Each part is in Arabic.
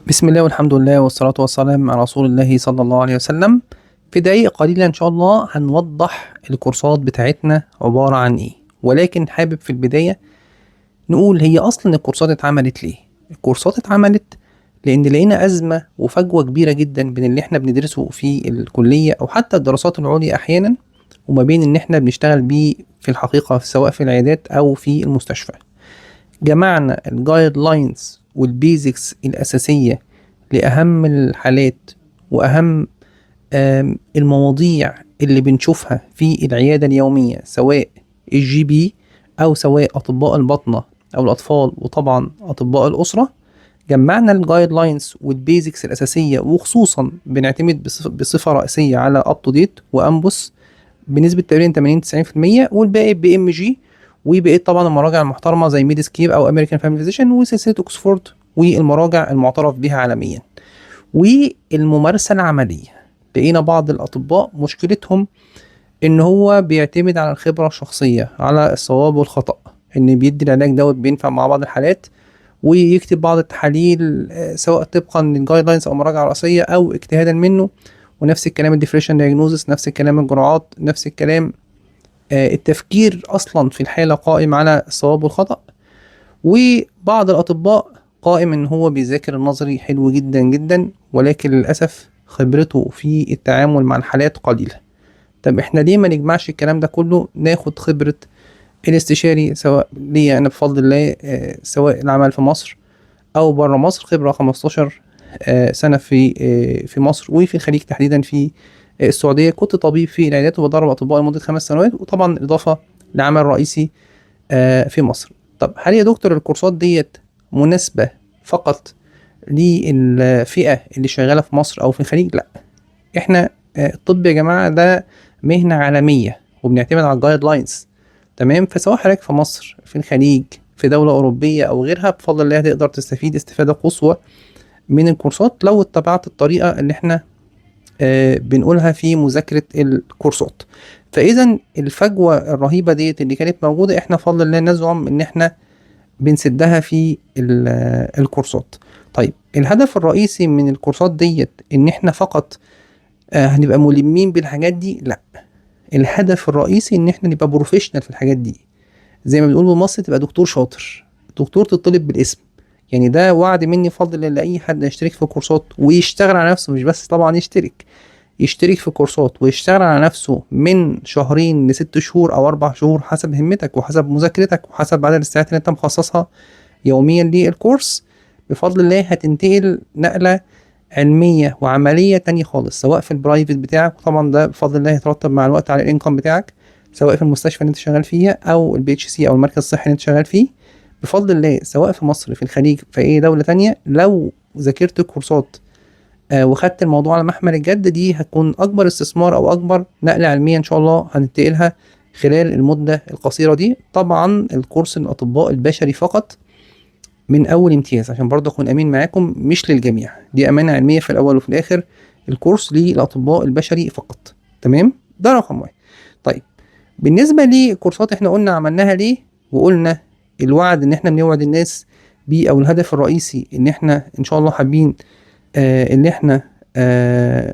بسم الله والحمد لله والصلاة والسلام على رسول الله صلى الله عليه وسلم. في دقايق قليلة إن شاء الله هنوضح الكورسات بتاعتنا عبارة عن إيه، ولكن حابب في البداية نقول هي أصلا الكورسات اتعملت ليه. الكورسات اتعملت لأن لقينا أزمة وفجوة كبيرة جدا بين اللي احنا بندرسه في الكلية أو حتى الدراسات العليا أحيانا، وما بين إن احنا بنشتغل بيه في الحقيقة سواء في العيادات أو في المستشفى. جمعنا الجايد لاينز والبيزكس الأساسية لأهم الحالات وأهم المواضيع اللي بنشوفها في العيادة اليومية، سواء الجي بي أو سواء أطباء الباطنة أو الأطفال وطبعا أطباء الأسرة. جمعنا الجايد لاينز والبيزكس الأساسية، وخصوصا بنعتمد بصفة رئيسية على أب تو ديت وأنبوس بنسبة تقريبا 80-90%، والباقي بي ام جي، وبقيت طبعا المراجع المحترمة زي ميديسكيب أو أمريكان فاميلي فيزيشن وسلسلة أكسفورد والمراجع المعترف بها عالميا. والممارسة العملية، لقينا بعض الأطباء مشكلتهم إن هو بيعتمد على الخبرة الشخصية، على الصواب والخطأ، إن بيدي العلاج دوت بينفع مع بعض الحالات ويكتب بعض التحاليل سواء طبقا للجايد لاينز أو مراجعة رئيسية أو اجتهادا منه. ونفس الكلام الديفريشن دايجنوزس، نفس الكلام الجرعات، نفس الكلام التفكير أصلا في الحالة قائم على الصواب والخطأ. وبعض الأطباء قائم إن هو بيذاكر النظري حلو جدا جدا، ولكن للأسف خبرته في التعامل مع الحالات قليلة. طب احنا ليه ما نجمعش الكلام ده كله، ناخد خبرة الاستشاري، سواء ليا أنا بفضل الله سواء العمل في مصر أو بره مصر، خبرة 15 سنة في مصر وفي الخليج تحديدا في السعودية. كنت طبيب في العيادات وبدرب أطباء لمدة 5 سنوات، وطبعا إضافة لعمل رئيسي في مصر. طب هل يا دكتور الكورسات ديت مناسبة فقط للفئة اللي شغالة في مصر أو في الخليج؟ لا، احنا الطب يا جماعة ده مهنة عالمية وبنعتمد على الجايد لاينز. تمام، فسواء حضرتك في مصر، في الخليج، في دولة أوروبية أو غيرها، بفضل الله هتقدر تستفيد استفادة قصوى من الكورسات لو اتبعت الطريقة اللي احنا بنقولها في مذاكرة الكورسات. فإذا الفجوة الرهيبة ديت اللي كانت موجودة، احنا بفضل الله نزعم ان احنا بنسدها في الكورسات. طيب الهدف الرئيسي من الكورسات ديت ان احنا فقط هنبقى ملمين بالحاجات دي؟ لا، الهدف الرئيسي ان احنا نبقى بروفيشنال في الحاجات دي. زي ما بنقول بمصر، تبقى دكتور شاطر، دكتور تطلب بالاسم. يعني ده وعد مني فضل لأي حد يشترك في كورسات ويشتغل على نفسه، مش بس طبعا يشترك في كورسات ويشتغل على نفسه من 2 ل6 شهور أو 4 شهور، حسب همتك وحسب مذاكرتك وحسب عدد الساعات اللي انت مخصصها يوميا للكورس. بفضل الله هتنتقل نقلة علمية وعملية تانية خالص، سواء في البرايفت بتاعك، وطبعا ده بفضل الله هيترتب مع الوقت على الانكم بتاعك، سواء في المستشفى اللي انت شغال فيها او البي اتش سي او المركز الصحي اللي انت شغال فيه. بفضل الله سواء في مصر، في الخليج، في اي دولة تانية، لو ذاكرت كورسات وخدت الموضوع على محمل الجد، دي هتكون اكبر استثمار او اكبر نقلة علمية ان شاء الله هننتقلها خلال المدة القصيرة دي. طبعا الكورس للاطباء البشري فقط من اول امتياز، عشان برضه اكون امين معاكم، مش للجميع، دي امانة علمية في الاول وفي الاخر. الكورس للاطباء البشري فقط. تمام، ده رقم واحد. طيب بالنسبة لكورسات احنا قلنا عملناها ليه، وقلنا الوعد ان احنا بنوعد الناس بيه، او الهدف الرئيسي ان احنا ان شاء الله حابين ان احنا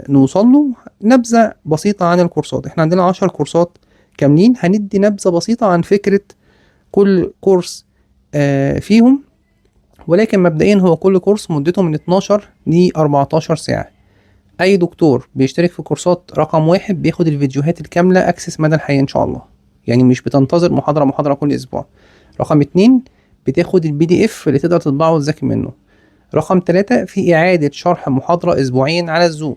نوصل له. نبذة بسيطة عن الكورسات، احنا عندنا 10 كورسات كاملين، هندي نبذة بسيطة عن فكرة كل كورس فيهم. ولكن مبدئيا هو كل كورس مدته من 12 ل 14 ساعة. اي دكتور بيشترك في كورسات رقم 1 بياخد الفيديوهات الكاملة اكسس مدى الحياة ان شاء الله، يعني مش بتنتظر محاضرة كل اسبوع. رقم 2 بتاخد البي دي اف اللي تقدر تطبعه وتذاكر منه. رقم 3 في اعادة شرح محاضرة اسبوعيا على الزوم.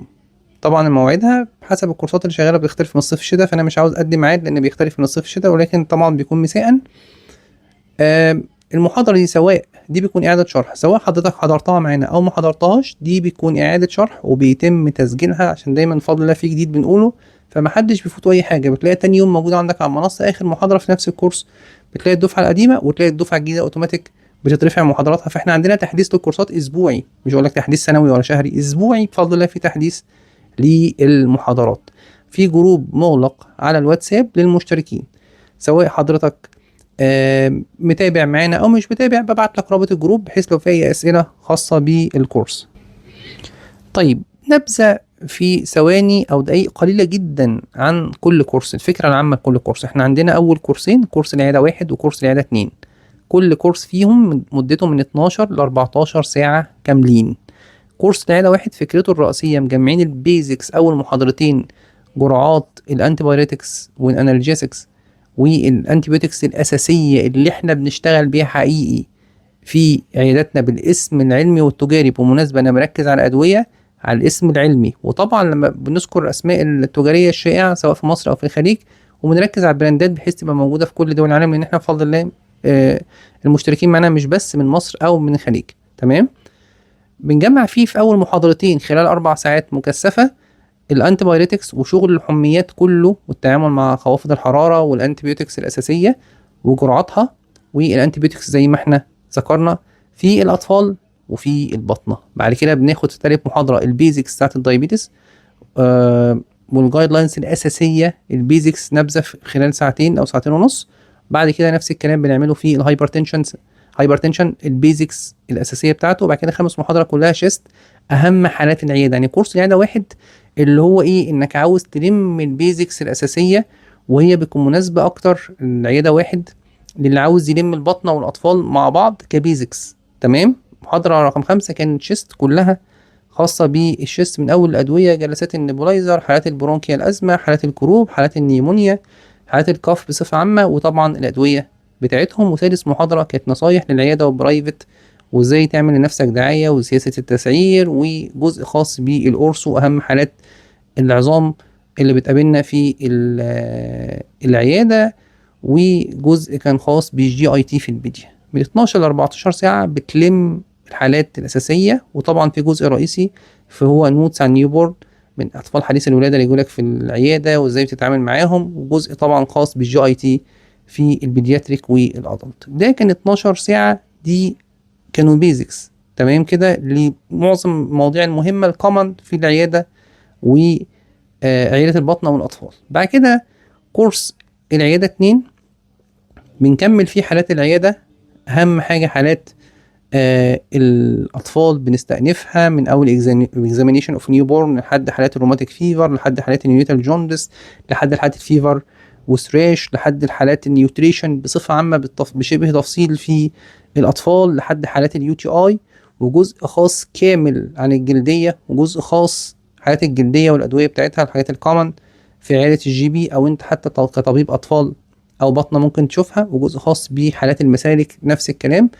طبعا مواعيدها حسب الكورسات اللي شغالة بتختلف من الصيف الشتاء، فانا مش عاوز ادي ميعاد لان بيختلف من الصيف الشتاء، ولكن طبعا بيكون مساء. المحاضرة دي سواء دي بيكون إعادة شرح، سواء حضرتك حضرتها معانا أو ما حضرتهاش، دي بيكون إعادة شرح وبيتم تسجيلها، عشان دايما بفضل الله في جديد بنقوله، فمحدش بيفوت أي حاجة. بتلاقي تاني يوم موجود عندك على المنصة آخر محاضرة في نفس الكورس، بتلاقي الدفعة القديمة وتلاقي الدفعة الجديدة أوتوماتيك بتترفع محاضراتها. فإحنا عندنا تحديث للكورسات أسبوعي، مش هقول لك تحديث سنوي ولا شهري، أسبوعي بفضل الله في تحديث للمحاضرات. في جروب مغلق على الواتساب للمشتركين، سواء حضرتك متابع معانا او مش متابع، ببعت لك رابط الجروب بحيث لو في اي اسئله خاصه بالكورس. طيب نبذة في ثواني او دقائق قليلة جدا عن كل كورس، الفكرة العامة لكل كورس. احنا عندنا اول كورسين، كورس العيادة 1 وكورس العيادة 2. كل كورس فيهم مدته من 12 ل 14 ساعة كاملين. كورس العيادة 1 فكرته الرئيسية مجمعين البيزكس، أول محاضرتين جرعات الانتيبايوتكس والانالجيسكس والانتيبيوتكس الأساسية اللي احنا بنشتغل بيها حقيقي في عياداتنا بالاسم العلمي والتجاري. بمناسبة أنا مركز على أدوية على الاسم العلمي، وطبعا لما بنذكر الأسماء التجارية الشائعة سواء في مصر أو في الخليج، وبنركز على البراندات بحيث تبقى موجودة في كل دول العالم، لأن احنا بفضل الله المشتركين معانا مش بس من مصر أو من الخليج. تمام. بنجمع فيه في أول محاضرتين خلال 4 ساعات مكثفة الانتيبايوتكس وشغل الحميات كله، والتعامل مع خوافض الحرارة والانتيبيوتكس الأساسية وجرعاتها، والانتيبيوتكس زي ما احنا ذكرنا في الأطفال وفي البطنة. بعد كده بناخد في تالت محاضرة البيزكس بتاعت الدايبيتس والجايد لاينز الأساسية، البيزكس نبذة في خلال ساعتين أو ساعتين ونص. بعد كده نفس الكلام بنعمله في الهايبرتنشن البيزكس الأساسية بتاعته. وبعد كده 5 محاضرة كلها شيست، أهم حالات العيادة. يعني كورس العيادة 1 اللي هو إيه، إنك عاوز تلم البيزكس الأساسية، وهي بتكون مناسبة أكتر العيادة 1 للي عاوز يلم البطنة والأطفال مع بعض كبيزكس. تمام. محاضرة رقم 5 كانت شيست، كلها خاصة بالشيست من أول الأدوية، جلسات النبولايزر، حالات البرونكيال الأزمة، حالات الكروب، حالات النيمونيا، حالات الكاف بصفة عامة، وطبعا الأدوية بتاعتهم. وسادس محاضرة كانت نصايح للعيادة وبرايفت، وازاي تعمل لنفسك دعاية وسياسة التسعير، وجزء خاص بالأورسو أهم حالات العظام اللي بتقابلنا في العيادة، وجزء كان خاص بالجي اي تي في البيديا. من 12 ل 14 ساعة بتلم الحالات الأساسية. وطبعا في جزء رئيسي فهو نوتس عن نيوبورن من أطفال حديث الولادة اللي يجولك في العيادة وازاي بتتعامل معاهم، وجزء طبعا خاص بالجي اي تي في البيدياتريك والأدلت. ده كان 12 ساعة، دي كانوا بيزكس. تمام كده لمعظم المواضيع المهمة الكومن في العيادة وعيادة البطنة والأطفال. بعد كده كورس العيادة 2 بنكمل فيه حالات العيادة. أهم حاجة حالات الأطفال بنستأنفها من أول examination of newborn لحد حالات الروماتيك فيفر، لحد حالات النيوتال جوندس، لحد حالات الفيفر وثراش، لحد الحالات النيوتريشن بصفة عامة بشبه تفصيل في الأطفال، لحد حالات اليو تي آي، وجزء خاص كامل عن الجلدية، وجزء خاص حالات الجلدية والأدوية بتاعتها، الحاجات الكومن في عيادة الجي بي أو أنت حتى كطبيب أطفال أو بطنة ممكن تشوفها، وجزء خاص بحالات المسالك نفس الكلام،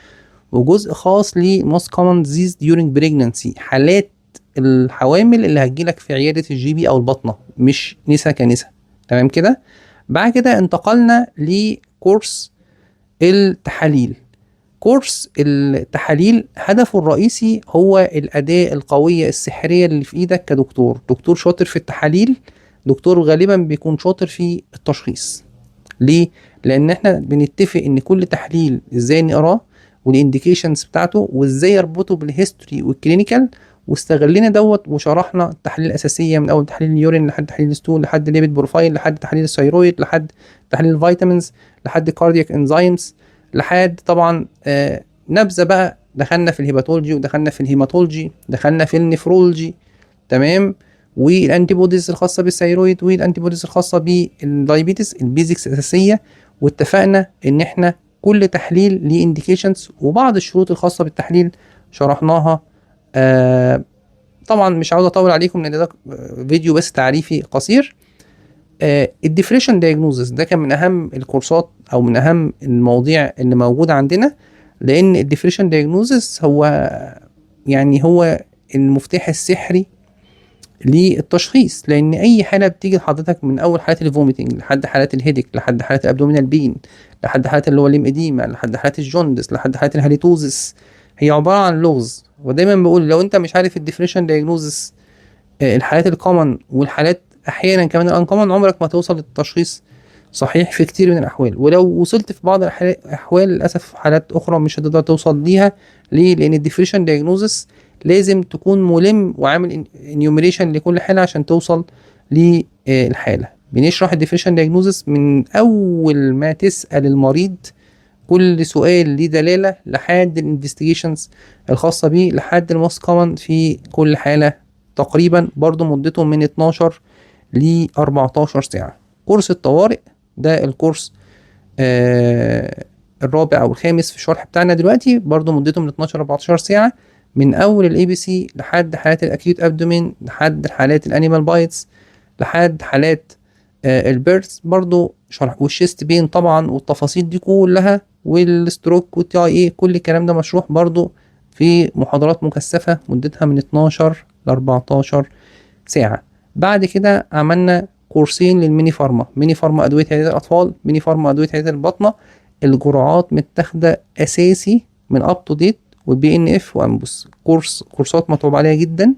وجزء خاص ل most common disease during pregnancy، حالات الحوامل اللي هتجيلك في عيادة الجي بي أو البطنة، مش نسا كنسا. تمام كده. بعد كده انتقلنا لكورس التحاليل. كورس التحاليل هدفه الرئيسي هو الأداة القوية السحرية اللي في إيدك كدكتور، دكتور شاطر في التحاليل، دكتور غالبا بيكون شاطر في التشخيص. ليه؟ لأن احنا بنتفق إن كل تحليل إزاي نقراه والانديكيشنز بتاعته وإزاي يربطه بالهيستوري والكلينيكال، واستغلنا دوت وشرحنا التحاليل الأساسية من أول تحليل اليورين لحد تحليل الستول لحد ليبيد بروفايل لحد تحليل الثيرويد لحد تحليل الفيتامينز لحد كاردياك انزيمز لحد طبعا نبذة بقى. دخلنا في الهيباتولوجي ودخلنا في الهيماتولوجي، دخلنا في النفرولوجي. تمام. والانتيبوديز الخاصة بالثيرويد والانتيبوديز الخاصة بالدايبيتس، البيزكس الأساسية. واتفقنا إن احنا كل تحليل ليه انديكيشنز وبعض الشروط الخاصة بالتحليل شرحناها. طبعا مش عاوز اطول عليكم لان ده فيديو بس تعريفي قصير. الديفريشن دايجنوزس ده كان من اهم الكورسات او من اهم المواضيع اللي موجوده عندنا، لان الديفريشن دايجنوزس هو يعني هو المفتاح السحري للتشخيص. لان اي حاله بتيجي لحضرتك من اول حالات الفوميتنج لحد حالات الهيدك لحد حالات الابدومينال بين لحد حالات اللي هو الليمedema لحد حالات الجوندس لحد حالات الهاليتوزس، هي عباره عن لغز. ودايما بقول لو انت مش عارف الديفريشن دايجنوزس الحالات الكومن والحالات احيانا كمان الانكومن، عمرك ما توصل للتشخيص صحيح في كتير من الاحوال. ولو وصلت في بعض الاحوال للاسف حالات اخرى مش هتقدر توصل ليها. ليه؟ لان الديفريشن دايجنوزس لازم تكون ملم وعامل انيوميريشن لكل حاله عشان توصل للحاله. بنشرح الديفريشن دايجنوزس من اول ما تسال المريض كل سؤال ليه دلالة لحد الانفستيجيشنز الخاصة بيه لحد الموست كومن في كل حالة. تقريبا برضو مدته من 12 ل 14 ساعة. كورس الطوارئ ده الكورس الرابع او الخامس في الشرح بتاعنا دلوقتي، برضو مدته من 12 ل 14 ساعة، من اول الاي بي سي لحد حالات الاكيوت ابدومين، لحد حالات الانيمال بايتس، لحد حالات البيرث برضو شرح، والشيست بين طبعا، والتفاصيل دي كلها، والستروك والتي اي اي، كل الكلام ده مشروح برضو في محاضرات مكثفة مدتها من 12 ل 14 ساعة. بعد كده عملنا كورسين للميني فارما، ميني فارما ادوية عيادة الاطفال، ميني فارما ادوية عيادة الباطنة. الجرعات متاخدة اساسي من اب تو ديت والبي ان اف وامبوس، كورسات مطلوب عليها جدا،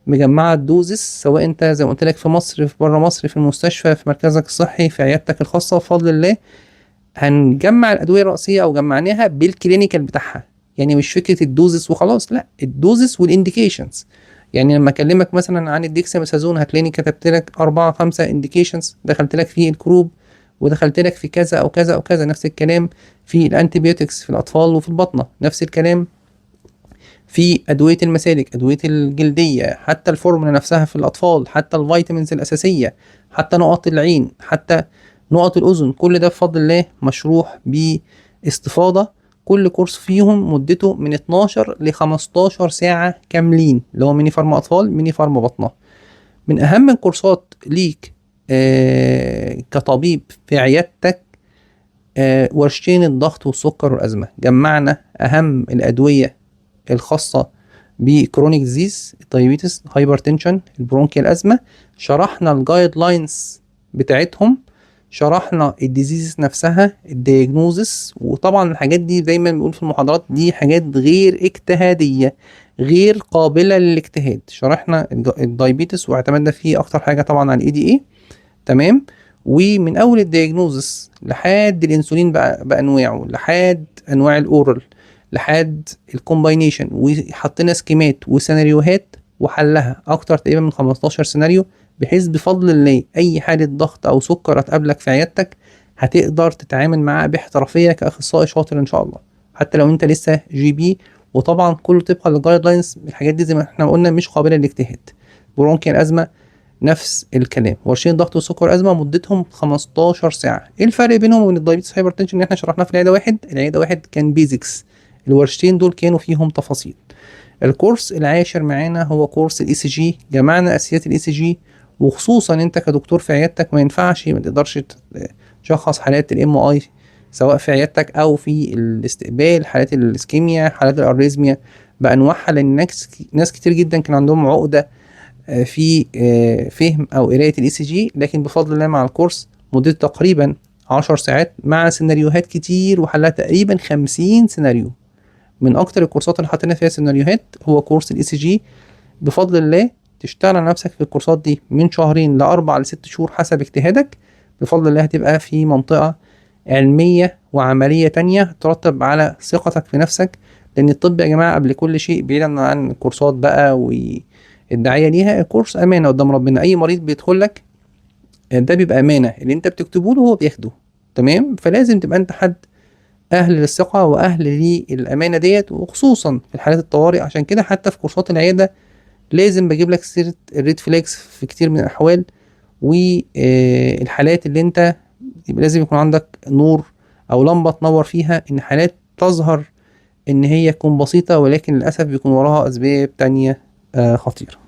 مجمعة الدوزس، سواء انت زي ما قلت لك في مصر، في بره مصر، في المستشفى، في مركزك الصحي، في عيادتك الخاصة، بفضل الله هنجمع الادوية الرئيسية او جمعناها بالكلينيكال بتاعها. يعني مش فكرة الدوزس وخلاص، لا، الدوزس والانديكيشنز. يعني لما اكلمك مثلا عن الديكساميثازون هتلاقيني كتبت لك 4-5 انديكيشنز، دخلت لك في الكروب، ودخلت لك في كذا او كذا او كذا. نفس الكلام في الانتيبيوتكس في الاطفال وفي البطنة، نفس الكلام في ادويه المسالك، ادويه الجلديه، حتى الفورمولا نفسها في الاطفال، حتى الفيتامينز الاساسيه، حتى نقط العين، حتى نقط الاذن. كل ده بفضل الله مشروح باستفاضه. كل كورس فيهم مدته من 12 ل 15 ساعه كاملين، اللي هو ميني فارما اطفال، ميني فارما بطنه. من اهم الكورسات ليك كطبيب في عيادتك ورشتين الضغط والسكر والازمه. جمعنا اهم الادويه الخاصة بكرونيك ديزيز، الدايابيتس، هايبرتنشن، البرونكيال ازمة. شرحنا الجايد لاينز بتاعتهم، شرحنا الديزيز نفسها، الدياجنوزس. وطبعا الحاجات دي دايما بنقول في المحاضرات دي حاجات غير اجتهادية، غير قابلة للاجتهاد. شرحنا الدايابيتس واعتمدنا فيه اكتر حاجة طبعا على الاي دي اي، تمام. ومن اول الدياجنوزس لحد الانسولين بانواعه، لحد انواع الاورال، لحد الكومباينيشن، وحطينا سكيمات وسيناريوهات وحلها اكتر تقريبا من 15 سيناريو، بحيث بفضل الله اي حالة ضغط او سكر هتقابلك في عيادتك هتقدر تتعامل معاها باحترافية كاخصائي شاطر ان شاء الله، حتى لو انت لسه جي بي. وطبعا كله طبقا للجايد لاينز. الحاجات دي زي ما احنا قلنا مش قابلة للاجتهاد. برونكيال ازمة نفس الكلام، ورشين ضغط وسكر ازمه مدتهم 15 ساعه. ايه الفرق بينهم وبين الدايبيتس هايبرتنشن اللي احنا شرحناه في العياده واحد؟ العياده واحد كان بيزكس، الورشتين دول كانوا فيهم تفاصيل. الكورس العاشر معانا هو كورس الاي سي جي. جمعنا اساسيات الاي سي جي، وخصوصا انت كدكتور في عيادتك ما ينفعش ما تقدرش تشخص حالات الام اي سواء في عيادتك او في الاستقبال، حالات الاسكيميا، حالات الاريزميا بانواعها، لان ناس كتير جدا كان عندهم عقده في فهم او قرايه الاي سي جي. لكن بفضل الله مع الكورس مدته تقريبا 10 ساعات مع سيناريوهات كتير وحلها تقريبا 50 سيناريو. من اكتر الكورسات اللي حطينا فيها سيناريوهات هو كورس الاي سي جي. بفضل الله تشتغل على نفسك في الكورسات دي من 2 ل4 ل6 شهور حسب اجتهادك. بفضل الله هتبقى في منطقه علميه وعمليه تانية ترتب على ثقتك في نفسك. لان الطب يا جماعه قبل كل شيء، بعيدا عن الكورسات بقى والدعايه ليها، الكورس امانه قدام ربنا. اي مريض بيدخل لك ده بيبقى امانه، اللي انت بتكتبه له هو بياخده، تمام. فلازم تبقى انت حد اهل للثقه واهل للامانه ديت، وخصوصا في الحالات الطوارئ. عشان كده حتى في كورسات العياده لازم بجيب لك سيره الريد فلاكس في كتير من الاحوال، والحالات اللي انت لازم يكون عندك نور او لمبه تنور فيها، ان حالات تظهر ان هي تكون بسيطه ولكن للاسف بيكون وراها اسباب تانية خطيره.